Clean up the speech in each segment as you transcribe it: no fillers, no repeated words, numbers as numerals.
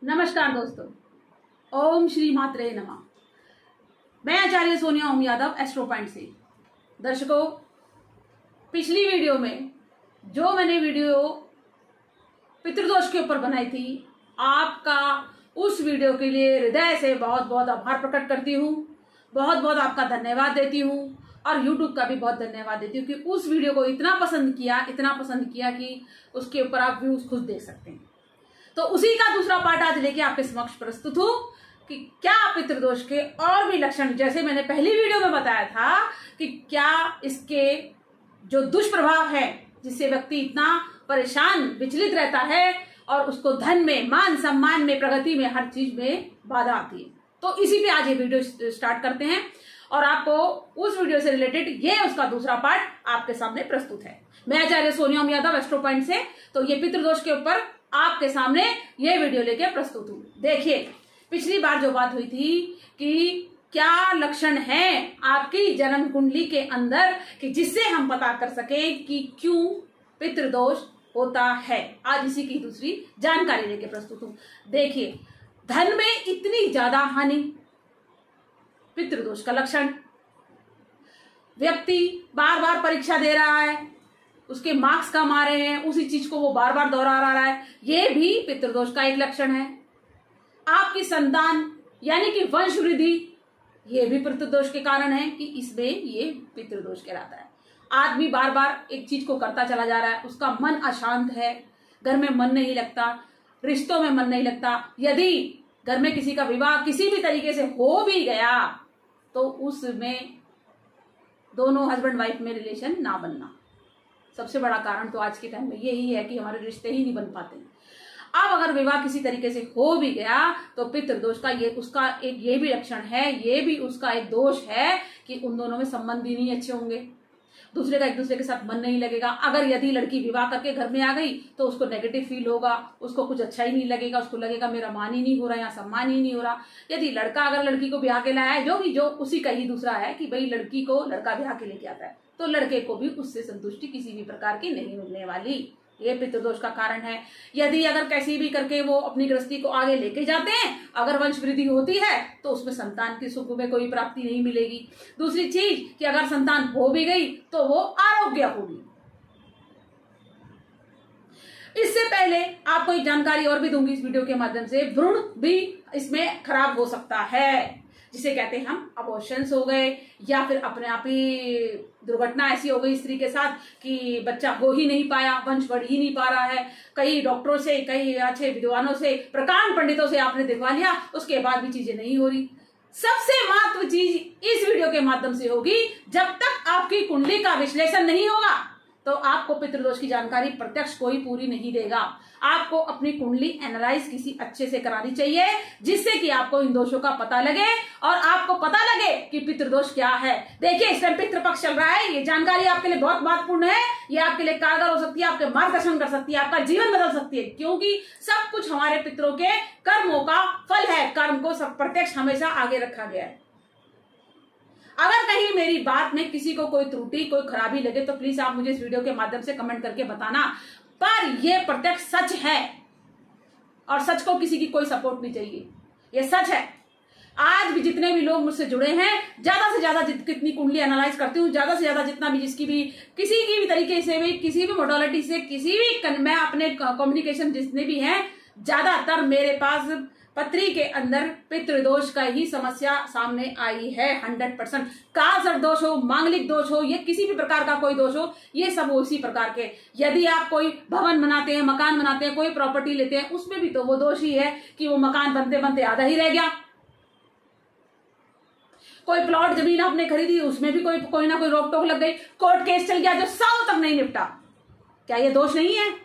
नमस्कार दोस्तों, ओम श्री मात्रे नमः। मैं आचार्य सोनिया ओम यादव एस्ट्रो पॉइंट से। दर्शकों, पिछली वीडियो में जो मैंने वीडियो पितृदोष के ऊपर बनाई थी, आपका उस वीडियो के लिए हृदय से बहुत बहुत आभार प्रकट करती हूँ। बहुत बहुत आपका धन्यवाद देती हूँ और YouTube का भी बहुत धन्यवाद देती हूँ कि उस वीडियो को इतना पसंद किया कि उसके ऊपर आप व्यूज खुद देख सकते हैं। तो उसी का दूसरा पार्ट आज लेके आपके समक्ष प्रस्तुत हूँ कि क्या पितृदोष के और भी लक्षण, जैसे मैंने पहली वीडियो में बताया था कि क्या इसके जो दुष्प्रभाव है जिससे व्यक्ति इतना परेशान विचलित रहता है और उसको धन में, मान सम्मान में, प्रगति में, हर चीज में बाधा आती है। तो इसी पे आज ये वीडियो स्टार्ट करते हैं और आपको उस वीडियो से रिलेटेड ये उसका दूसरा पार्ट आपके सामने प्रस्तुत है। मैं आचार्य सोनिया ओम यादव एस्ट्रो पॉइंट से, तो ये पितृदोष के ऊपर आपके सामने ये वीडियो लेके प्रस्तुत हूँ। देखिए, पिछली बार जो बात हुई थी कि क्या लक्षण है आपकी जन्म कुंडली के अंदर कि जिससे हम पता कर सके कि क्यों पितृदोष होता है, आज इसी की दूसरी जानकारी लेके प्रस्तुत हूँ। देखिए, धन में इतनी ज्यादा हानि पितृदोष का लक्षण। व्यक्ति बार बार परीक्षा दे रहा है, उसके मार्क्स कम आ रहे हैं, उसी चीज को वो बार बार दोहरा रहा है, ये भी पितृदोष का एक लक्षण है। आपकी संतान यानी कि वंश वृद्धि, ये भी पितृदोष के कारण है कि इसमें ये पितृदोष कहलाता है। आदमी बार बार एक चीज को करता चला जा रहा है, उसका मन अशांत है, घर में मन नहीं लगता, रिश्तों में मन नहीं लगता। यदि घर में किसी का विवाह किसी भी तरीके से हो भी गया तो उसमें दोनों हस्बैंड वाइफ में रिलेशन ना बनना, सबसे बड़ा कारण तो आज के टाइम में यही है कि हमारे रिश्ते ही नहीं बन पाते। अब अगर विवाह किसी तरीके से हो भी गया तो पितृदोष का ये उसका एक ये भी लक्षण है, ये भी उसका एक दोष है कि उन दोनों में संबंध ही नहीं अच्छे होंगे, दूसरे का एक दूसरे के साथ मन नहीं लगेगा। अगर यदि लड़की विवाह करके घर में आ गई तो उसको नेगेटिव फील होगा, उसको कुछ अच्छा ही नहीं लगेगा, उसको लगेगा मेरा मान ही नहीं हो रहा, यहाँ सम्मान ही नहीं हो रहा। यदि लड़का अगर लड़की को ब्याह के लाया है, जो उसी का ही दूसरा है कि भाई लड़की को लड़का ब्याह के लेके आता है, तो लड़के को भी उससे संतुष्टि किसी भी प्रकार की नहीं मिलने वाली। ये पितृदोष का कारण है। यदि अगर कैसी भी करके वो अपनी गृहस्थी को आगे लेके जाते हैं, अगर वंश वृद्धि होती है तो उसमें संतान की सुख में कोई प्राप्ति नहीं मिलेगी। दूसरी चीज कि अगर संतान हो भी गई तो वो आरोग्य होगी। इससे पहले आपको एक जानकारी और भी दूंगी इस वीडियो के माध्यम से, भ्रूण भी इसमें खराब हो सकता है, जिसे कहते हैं हम अबॉर्शंस हो गए, या फिर अपने आप ही दुर्घटना ऐसी हो गई स्त्री के साथ कि बच्चा हो ही नहीं पाया, वंश बढ़ ही नहीं पा रहा है। कई डॉक्टरों से, कई अच्छे विद्वानों से, प्रकांड पंडितों से आपने दिखवा लिया, उसके बाद भी चीजें नहीं हो रही। सबसे महत्व चीज इस वीडियो के माध्यम से होगी, जब तक आपकी कुंडली का विश्लेषण नहीं होगा तो आपको पितृदोष की जानकारी प्रत्यक्ष कोई पूरी नहीं देगा। आपको अपनी कुंडली एनालाइज किसी अच्छे से करानी चाहिए, जिससे कि आपको इन दोषों का पता लगे और आपको पता लगे कि पितृदोष क्या है। देखिए, इस टाइम पितृपक्ष चल रहा है, ये जानकारी आपके लिए बहुत महत्वपूर्ण है। ये आपके लिए कारगर हो सकती है, आपके मार्गदर्शन कर सकती है, आपका जीवन बदल सकती है, क्योंकि सब कुछ हमारे पितरों के कर्मों का फल है। कर्म को सब प्रत्यक्ष हमेशा आगे रखा गया है। अगर कहीं मेरी बात में किसी को कोई त्रुटि, कोई खराबी लगे तो प्लीज आप मुझे इस वीडियो के माध्यम से कमेंट करके बताना, पर यह प्रत्यक्ष सच है और सच को किसी की कोई सपोर्ट नहीं चाहिए, यह सच है। आज भी जितने भी लोग मुझसे जुड़े हैं, ज्यादा से ज्यादा कितनी कुंडली एनालाइज करती हूँ, ज्यादा से ज्यादा जितना भी जिसकी भी किसी की भी तरीके से भी, किसी भी मोडालिटी से, किसी भी मैं अपने कम्युनिकेशन जितने भी हैं, ज्यादातर मेरे पास पत्री के अंदर पितृदोष का ही समस्या सामने आई है। 100% कासर दोष हो, मांगलिक दोष हो, ये किसी भी प्रकार का कोई दोष हो, ये सब उसी प्रकार के। यदि आप कोई भवन बनाते हैं, मकान बनाते हैं, कोई प्रॉपर्टी लेते हैं, उसमें भी तो वो दोष ही है कि वो मकान बनते बनते आधा ही रह गया। कोई प्लॉट जमीन आपने खरीदी, उसमें भी कोई ना कोई रोक टोक लग गई, कोर्ट केस चल गया जो सालों तक नहीं निपटा, क्या ये दोष नहीं है?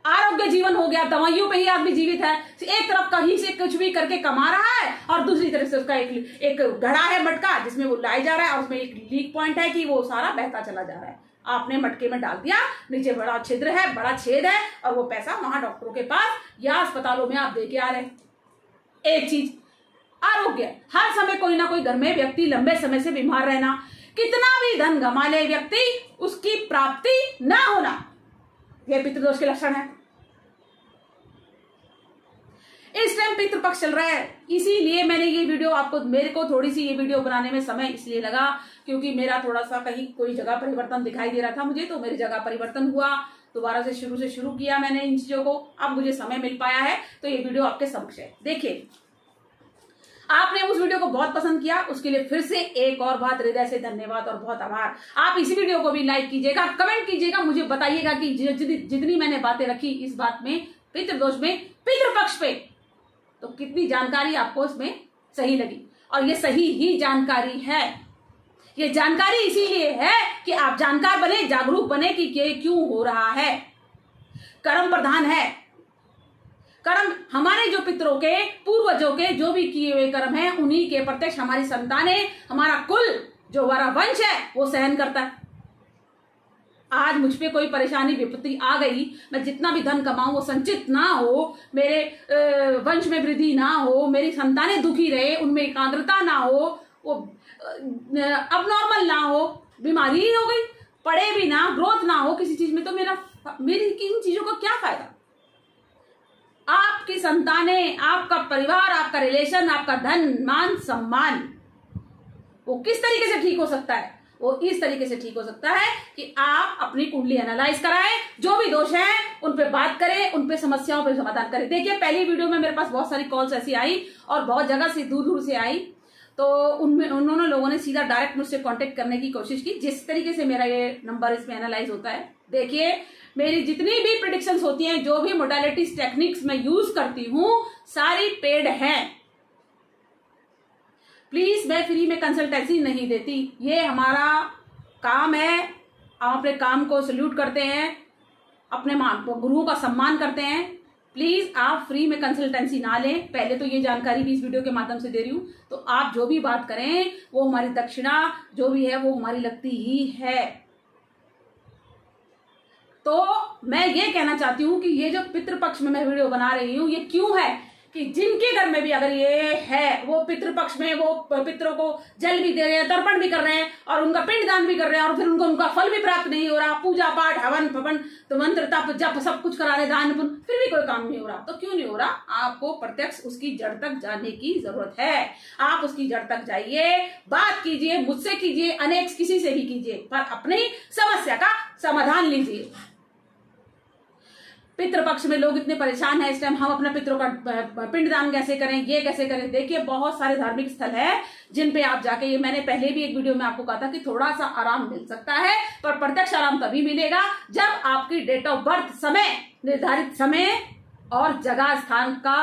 आरोग्य जीवन हो गया, दवाइयों पे ही आदमी जीवित है। एक तरफ कहीं से कुछ भी करके कमा रहा है और दूसरी तरफ से उसका एक घड़ा है, मटका, जिसमें वो लाई जा रहा है और उसमें एक लीक पॉइंट है कि वो सारा बहता चला जा रहा है। आपने मटके में डाल दिया, नीचे बड़ा छिद्र है, बड़ा छेद है, और वो पैसा वहां डॉक्टरों के पास या अस्पतालों में आप दे के आ रहे हैं। एक चीज आरोग्य, हर समय कोई ना कोई घर में व्यक्ति लंबे समय से बीमार रहना, कितना भी धन गंवा ले व्यक्ति, उसकी प्राप्ति ना होना, यह पितृदोष के लक्षण है। इस टाइम पितृपक्ष चल रहा है, इसीलिए मैंने ये वीडियो आपको, मेरे को थोड़ी सी ये वीडियो बनाने में समय इसलिए लगा क्योंकि मेरा थोड़ा सा कहीं कोई जगह परिवर्तन दिखाई दे रहा था मुझे, तो मेरी जगह परिवर्तन हुआ, दोबारा से शुरू किया मैंने इन चीजों को, अब मुझे समय मिल पाया है तो ये वीडियो आपके समक्ष है। देखिए, आपने उस वीडियो को बहुत पसंद किया, उसके लिए फिर से एक और बात हृदय से धन्यवाद और बहुत आभार। आप इसी वीडियो को भी लाइक कीजिएगा, कमेंट कीजिएगा, मुझे बताइएगा कि जितनी मैंने बातें रखी इस बात में, पितृदोष में, पितृपक्ष पे, तो कितनी जानकारी आपको इसमें सही लगी। और ये सही ही जानकारी है, ये जानकारी इसीलिए है कि आप जानकार बने, जागरूक बने कि ये क्यों हो रहा है। कर्म प्रधान है, कर्म हमारे जो पितरों के, पूर्वजों के जो भी किए हुए कर्म हैं उन्हीं के प्रत्यक्ष हमारी संतानें, हमारा कुल जो हमारा वंश है वो सहन करता है। आज मुझ पे कोई परेशानी विपत्ति आ गई, मैं जितना भी धन कमाऊं वो संचित ना हो, मेरे वंश में वृद्धि ना हो, मेरी संतानें दुखी रहे, उनमें एकाग्रता ना हो, वो अबनॉर्मल ना हो, बीमारी ही हो गई, पढ़े भी ना, ग्रोथ ना हो किसी चीज में, तो मेरी इन चीजों का क्या फायदा। आपकी संतानें, आपका परिवार, आपका रिलेशन, आपका धन मान सम्मान वो किस तरीके से ठीक हो सकता है? वो इस तरीके से ठीक हो सकता है कि आप अपनी कुंडली एनालाइज कराएं, जो भी दोष है उन पे बात करें, उन पे समस्याओं पे समाधान करें। देखिए, पहली वीडियो में मेरे पास बहुत सारी कॉल्स ऐसी आई और बहुत जगह से दूर से आई, तो उनमें उन्होंने लोगों ने सीधा डायरेक्ट मुझसे कांटेक्ट करने की कोशिश की। जिस तरीके से मेरा ये नंबर इसमें एनालाइज होता है, देखिए मेरी जितनी भी प्रेडिक्शंस होती हैं, जो भी मोडालिटीज टेक्निक्स मैं यूज करती हूं, सारी पेड हैं। प्लीज, मैं फ्री में कंसल्टेंसी नहीं देती, ये हमारा काम है। आप अपने काम को सल्यूट करते हैं, अपने गुरुओं का सम्मान करते हैं। प्लीज आप फ्री में कंसल्टेंसी ना लें। पहले तो ये जानकारी भी इस वीडियो के माध्यम से दे रही हूं, तो आप जो भी बात करें वो हमारी दक्षिणा जो भी है वो हमारी लगती ही है। तो मैं ये कहना चाहती हूं कि ये जो पितृपक्ष में मैं वीडियो बना रही हूं, ये क्यों है कि जिनके घर में भी अगर ये है, वो पितृपक्ष में वो पितरों को जल भी दे रहे हैं, तर्पण भी कर रहे हैं और उनका पिंडदान भी कर रहे हैं और फिर उनका फल भी प्राप्त नहीं हो रहा, पूजा पाठ, हवन फवन, तो मंत्र तप जप सब कुछ करा रहे, दान पुण्य, फिर भी कोई काम नहीं हो रहा। तो क्यों नहीं हो रहा? आपको प्रत्यक्ष उसकी जड़ तक जाने की जरूरत है। आप उसकी जड़ तक जाइए, बात कीजिए, मुझसे कीजिए, अनेक किसी से भी कीजिए, पर अपनी समस्या का समाधान लीजिए। पितृपक्ष में लोग इतने परेशान हैं इस टाइम, हम अपने पितरों का पिंडदान कैसे करें, ये कैसे करें। देखिए, बहुत सारे धार्मिक स्थल है जिन पे आप जाके, ये मैंने पहले भी एक वीडियो में आपको कहा था कि थोड़ा सा आराम मिल सकता है, पर प्रत्यक्ष आराम तभी मिलेगा जब आपकी डेट ऑफ बर्थ, समय, निर्धारित समय और जगह स्थान का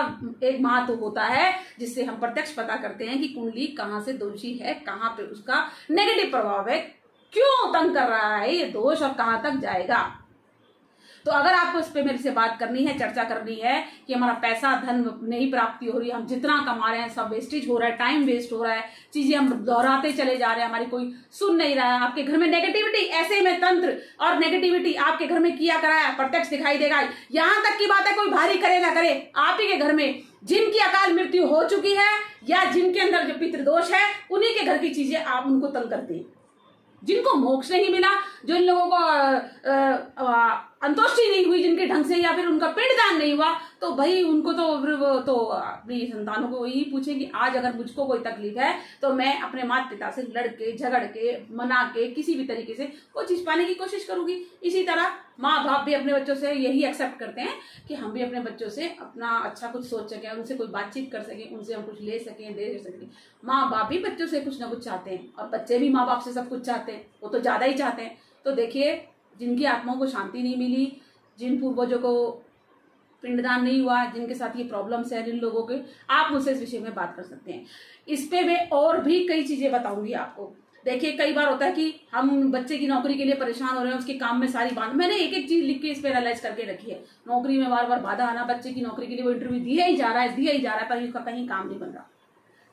एक महत्व होता है, जिससे हम प्रत्यक्ष पता करते हैं कि कुंडली कहाँ से दोषी है, कहाँ पे उसका नेगेटिव प्रभाव है, क्यों तंग कर रहा है ये दोष और कहाँ तक जाएगा। तो अगर आपको इस पे मेरे से बात करनी है, चर्चा करनी है कि हमारा पैसा धन नहीं प्राप्ति हो रही है, हम जितना कमा रहे हैं सब वेस्टेज हो रहा है, टाइम वेस्ट हो रहा है, चीजें हम दोहराते चले जा रहे हैं, हमारी कोई सुन नहीं रहा है, आपके घर में नेगेटिविटी, ऐसे में तंत्र और नेगेटिविटी आपके घर में किया कराया प्रत्यक्ष दिखाई देगा। यहां तक की बात है, कोई भारी करे ना करे, आप ही के घर में जिनकी अकाल मृत्यु हो चुकी है या जिनके अंदर जो पितृदोष है, उन्हीं के घर की चीजें आप उनको तंग करते हैं। जिनको मोक्ष नहीं मिला, जो इन लोगों को अंतोष्टि नहीं हुई जिनके ढंग से, या फिर उनका पिंडदान नहीं हुआ, तो भाई उनको तो अपनी संतानों को यही पूछे कि आज अगर मुझको कोई तकलीफ है तो मैं अपने माता पिता से लड़के झगड़ के मना के किसी भी तरीके से वो चीज पाने की कोशिश करूंगी। इसी तरह माँ बाप भी अपने बच्चों से यही एक्सेप्ट करते हैं कि हम भी अपने बच्चों से अपना अच्छा कुछ सोच सकें, उनसे कोई बातचीत कर सकें, उनसे हम कुछ ले सकें, दे सकें। माँ बाप भी बच्चों से कुछ ना कुछ चाहते हैं और बच्चे भी माँ बाप से सब कुछ चाहते हैं, वो तो ज्यादा ही चाहते हैं। तो देखिए, जिनकी आत्माओं को शांति नहीं मिली, जिन पूर्वजों को पिंडदान नहीं हुआ, जिनके साथ ये प्रॉब्लम्स है, जिन लोगों के, आप मुझसे इस विषय में बात कर सकते हैं। इस पे मैं और भी कई चीजें बताऊंगी आपको। देखिए, कई बार होता है कि हम बच्चे की नौकरी के लिए परेशान हो रहे हैं, उसके काम में सारी बात, मैंने एक एक चीज लिख के इस पे एनालाइज करके रखी है। नौकरी में बार बार बाधा आना, बच्चे की नौकरी के लिए वो इंटरव्यू दिया ही जा रहा है, पर इसका कहीं काम नहीं बन रहा।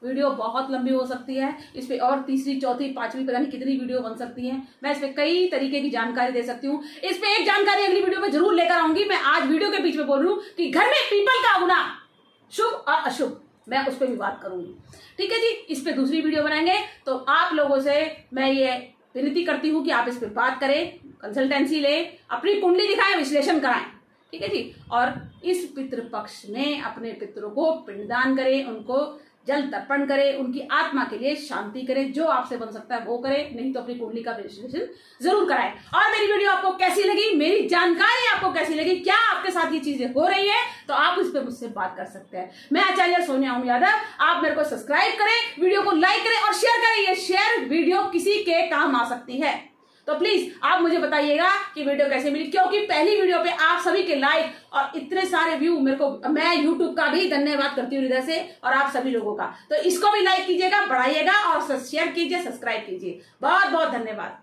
वीडियो बहुत लंबी हो सकती है, इस पे और तीसरी चौथी पांचवी पता नहीं कितनी वीडियो बन सकती है। मैं इस पे कई तरीके की जानकारी दे सकती हूँ। इस पे एक जानकारी अगली वीडियो में जरूर लेकर आऊंगी। मैं आज वीडियो के बीच में बोल रही हूँ कि घर में पीपल का उगना शुभ और अशुभ, मैं उस पर भी बात करूंगी। ठीक है जी, इस पे दूसरी वीडियो बनाएंगे। तो आप लोगों से मैं ये विनती करती हूँ कि आप इस पे बात करें, कंसल्टेंसी लें, अपनी कुंडली दिखाएं, विश्लेषण कराएं। ठीक है जी। और इस पितृपक्ष में अपने पितरों को पिंडदान करें, उनको जल तर्पण करें, उनकी आत्मा के लिए शांति करें। जो आपसे बन सकता है वो करें, नहीं तो अपनी कुंडली का विश्लेषण जरूर कराएं। और मेरी वीडियो आपको कैसी लगी, मेरी जानकारी आपको कैसी लगी, क्या आपके साथ ये चीजें हो रही है, तो आप इस पे मुझसे बात कर सकते हैं। मैं आचार्य सोनिया ओम यादव। आप मेरे को सब्सक्राइब करें, वीडियो को लाइक करें और शेयर करें। ये शेयर वीडियो किसी के काम आ सकती है, तो प्लीज आप मुझे बताइएगा कि वीडियो कैसे मिली, क्योंकि पहली वीडियो पे आप सभी के लाइक और इतने सारे व्यू मेरे को, मैं यूट्यूब का भी धन्यवाद करती हूँ हृदय से, और आप सभी लोगों का। तो इसको भी लाइक कीजिएगा, बढ़ाइएगा और शेयर कीजिए, सब्सक्राइब कीजिए। बहुत बहुत धन्यवाद।